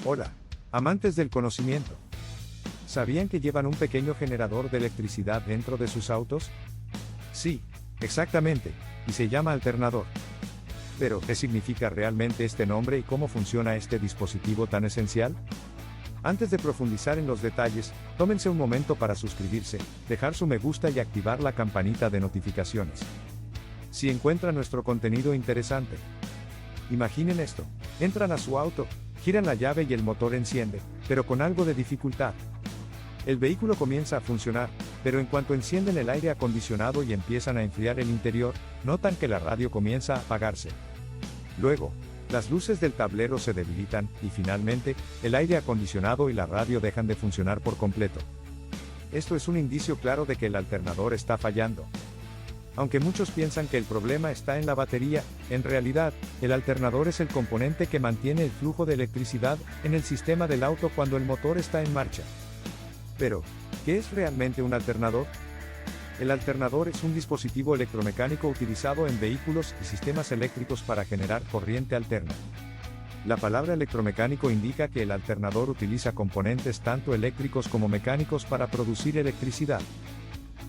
Hola, amantes del conocimiento. ¿Sabían que llevan un pequeño generador de electricidad dentro de sus autos? Sí, exactamente, y se llama alternador. Pero, ¿qué significa realmente este nombre y cómo funciona este dispositivo tan esencial? Antes de profundizar en los detalles, tómense un momento para suscribirse, dejar su me gusta y activar la campanita de notificaciones. Si encuentran nuestro contenido interesante, imaginen esto: entran a su auto, giran la llave y el motor enciende, pero con algo de dificultad. El vehículo comienza a funcionar, pero en cuanto encienden el aire acondicionado y empiezan a enfriar el interior, notan que la radio comienza a apagarse. Luego, las luces del tablero se debilitan, y finalmente, el aire acondicionado y la radio dejan de funcionar por completo. Esto es un indicio claro de que el alternador está fallando. Aunque muchos piensan que el problema está en la batería, en realidad, el alternador es el componente que mantiene el flujo de electricidad en el sistema del auto cuando el motor está en marcha. Pero, ¿qué es realmente un alternador? El alternador es un dispositivo electromecánico utilizado en vehículos y sistemas eléctricos para generar corriente alterna. La palabra electromecánico indica que el alternador utiliza componentes tanto eléctricos como mecánicos para producir electricidad.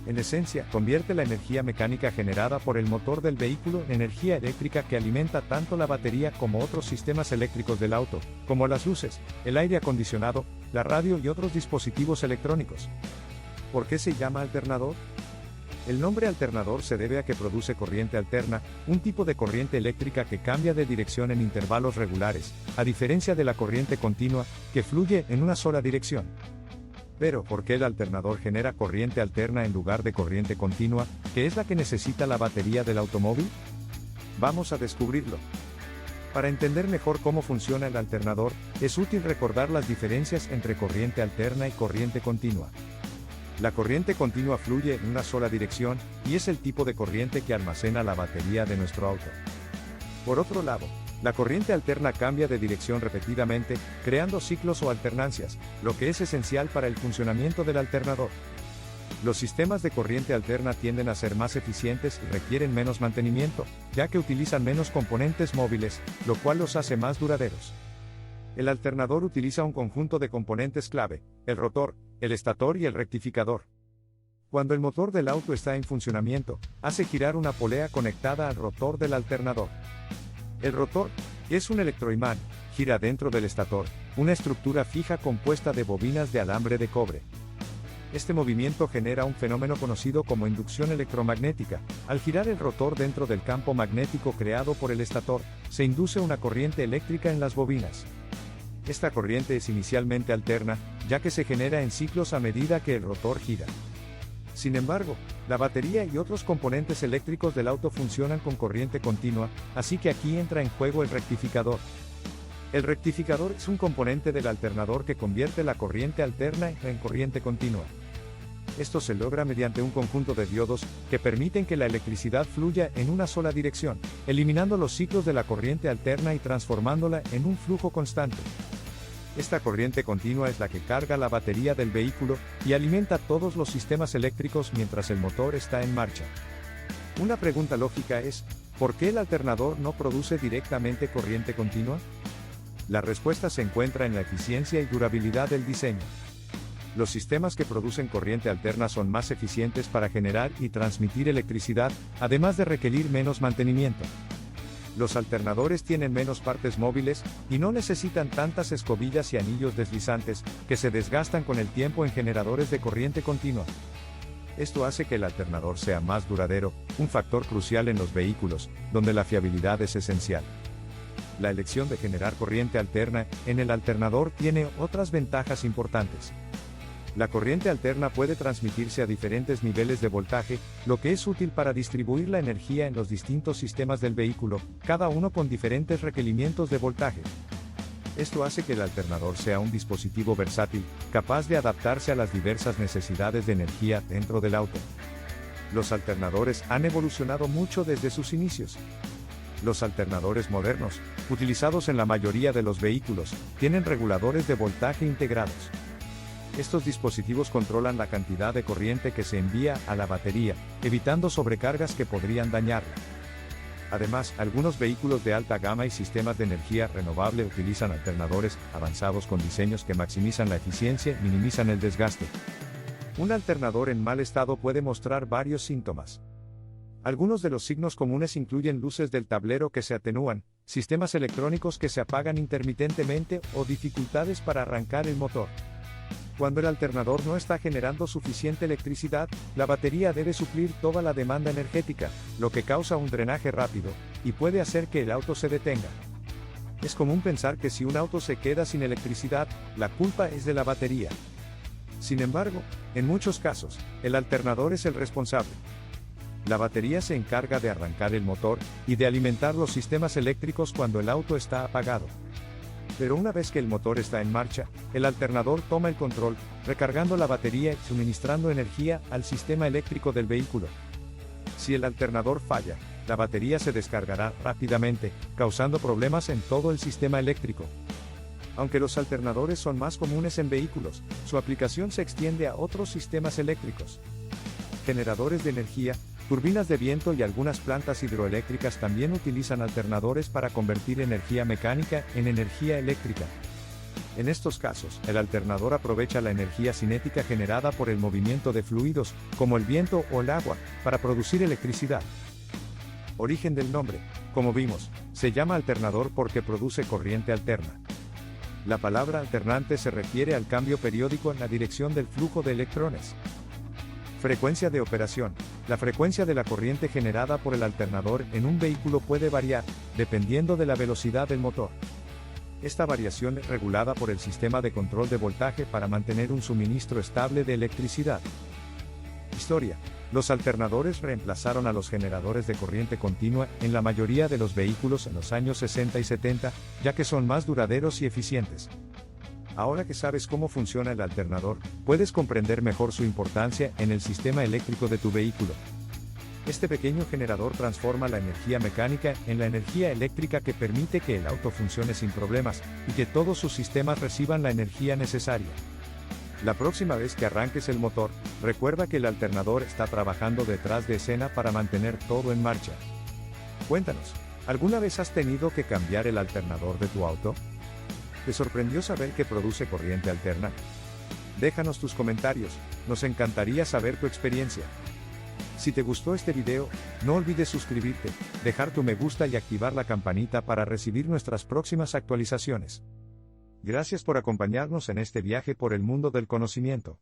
En esencia, convierte la energía mecánica generada por el motor del vehículo en energía eléctrica que alimenta tanto la batería como otros sistemas eléctricos del auto, como las luces, el aire acondicionado, la radio y otros dispositivos electrónicos. ¿Por qué se llama alternador? El nombre alternador se debe a que produce corriente alterna, un tipo de corriente eléctrica que cambia de dirección en intervalos regulares, a diferencia de la corriente continua, que fluye en una sola dirección. Pero, ¿por qué el alternador genera corriente alterna en lugar de corriente continua, que es la que necesita la batería del automóvil? Vamos a descubrirlo. Para entender mejor cómo funciona el alternador, es útil recordar las diferencias entre corriente alterna y corriente continua. La corriente continua fluye en una sola dirección, y es el tipo de corriente que almacena la batería de nuestro auto. Por otro lado, la corriente alterna cambia de dirección repetidamente, creando ciclos o alternancias, lo que es esencial para el funcionamiento del alternador. Los sistemas de corriente alterna tienden a ser más eficientes y requieren menos mantenimiento, ya que utilizan menos componentes móviles, lo cual los hace más duraderos. El alternador utiliza un conjunto de componentes clave: el rotor, el estator y el rectificador. Cuando el motor del auto está en funcionamiento, hace girar una polea conectada al rotor del alternador. El rotor, que es un electroimán, gira dentro del estator, una estructura fija compuesta de bobinas de alambre de cobre. Este movimiento genera un fenómeno conocido como inducción electromagnética. Al girar el rotor dentro del campo magnético creado por el estator, se induce una corriente eléctrica en las bobinas. Esta corriente es inicialmente alterna, ya que se genera en ciclos a medida que el rotor gira. Sin embargo, la batería y otros componentes eléctricos del auto funcionan con corriente continua, así que aquí entra en juego el rectificador. El rectificador es un componente del alternador que convierte la corriente alterna en corriente continua. Esto se logra mediante un conjunto de diodos, que permiten que la electricidad fluya en una sola dirección, eliminando los ciclos de la corriente alterna y transformándola en un flujo constante. Esta corriente continua es la que carga la batería del vehículo, y alimenta todos los sistemas eléctricos mientras el motor está en marcha. Una pregunta lógica es: ¿por qué el alternador no produce directamente corriente continua? La respuesta se encuentra en la eficiencia y durabilidad del diseño. Los sistemas que producen corriente alterna son más eficientes para generar y transmitir electricidad, además de requerir menos mantenimiento. Los alternadores tienen menos partes móviles, y no necesitan tantas escobillas y anillos deslizantes, que se desgastan con el tiempo en generadores de corriente continua. Esto hace que el alternador sea más duradero, un factor crucial en los vehículos, donde la fiabilidad es esencial. La elección de generar corriente alterna en el alternador tiene otras ventajas importantes. La corriente alterna puede transmitirse a diferentes niveles de voltaje, lo que es útil para distribuir la energía en los distintos sistemas del vehículo, cada uno con diferentes requerimientos de voltaje. Esto hace que el alternador sea un dispositivo versátil, capaz de adaptarse a las diversas necesidades de energía dentro del auto. Los alternadores han evolucionado mucho desde sus inicios. Los alternadores modernos, utilizados en la mayoría de los vehículos, tienen reguladores de voltaje integrados. Estos dispositivos controlan la cantidad de corriente que se envía a la batería, evitando sobrecargas que podrían dañarla. Además, algunos vehículos de alta gama y sistemas de energía renovable utilizan alternadores avanzados con diseños que maximizan la eficiencia y minimizan el desgaste. Un alternador en mal estado puede mostrar varios síntomas. Algunos de los signos comunes incluyen luces del tablero que se atenúan, sistemas electrónicos que se apagan intermitentemente o dificultades para arrancar el motor. Cuando el alternador no está generando suficiente electricidad, la batería debe suplir toda la demanda energética, lo que causa un drenaje rápido, y puede hacer que el auto se detenga. Es común pensar que si un auto se queda sin electricidad, la culpa es de la batería. Sin embargo, en muchos casos, el alternador es el responsable. La batería se encarga de arrancar el motor y de alimentar los sistemas eléctricos cuando el auto está apagado. Pero una vez que el motor está en marcha, el alternador toma el control, recargando la batería y suministrando energía al sistema eléctrico del vehículo. Si el alternador falla, la batería se descargará rápidamente, causando problemas en todo el sistema eléctrico. Aunque los alternadores son más comunes en vehículos, su aplicación se extiende a otros sistemas eléctricos. Generadores de energía, turbinas de viento y algunas plantas hidroeléctricas también utilizan alternadores para convertir energía mecánica en energía eléctrica. En estos casos, el alternador aprovecha la energía cinética generada por el movimiento de fluidos, como el viento o el agua, para producir electricidad. Origen del nombre. Como vimos, se llama alternador porque produce corriente alterna. La palabra alternante se refiere al cambio periódico en la dirección del flujo de electrones. Frecuencia de operación. La frecuencia de la corriente generada por el alternador en un vehículo puede variar, dependiendo de la velocidad del motor. Esta variación es regulada por el sistema de control de voltaje para mantener un suministro estable de electricidad. Historia. Los alternadores reemplazaron a los generadores de corriente continua en la mayoría de los vehículos en los años 60 y 70, ya que son más duraderos y eficientes. Ahora que sabes cómo funciona el alternador, puedes comprender mejor su importancia en el sistema eléctrico de tu vehículo. Este pequeño generador transforma la energía mecánica en la energía eléctrica que permite que el auto funcione sin problemas, y que todos sus sistemas reciban la energía necesaria. La próxima vez que arranques el motor, recuerda que el alternador está trabajando detrás de escena para mantener todo en marcha. Cuéntanos, ¿alguna vez has tenido que cambiar el alternador de tu auto? ¿Te sorprendió saber que produce corriente alterna? Déjanos tus comentarios, nos encantaría saber tu experiencia. Si te gustó este video, no olvides suscribirte, dejar tu me gusta y activar la campanita para recibir nuestras próximas actualizaciones. Gracias por acompañarnos en este viaje por el mundo del conocimiento.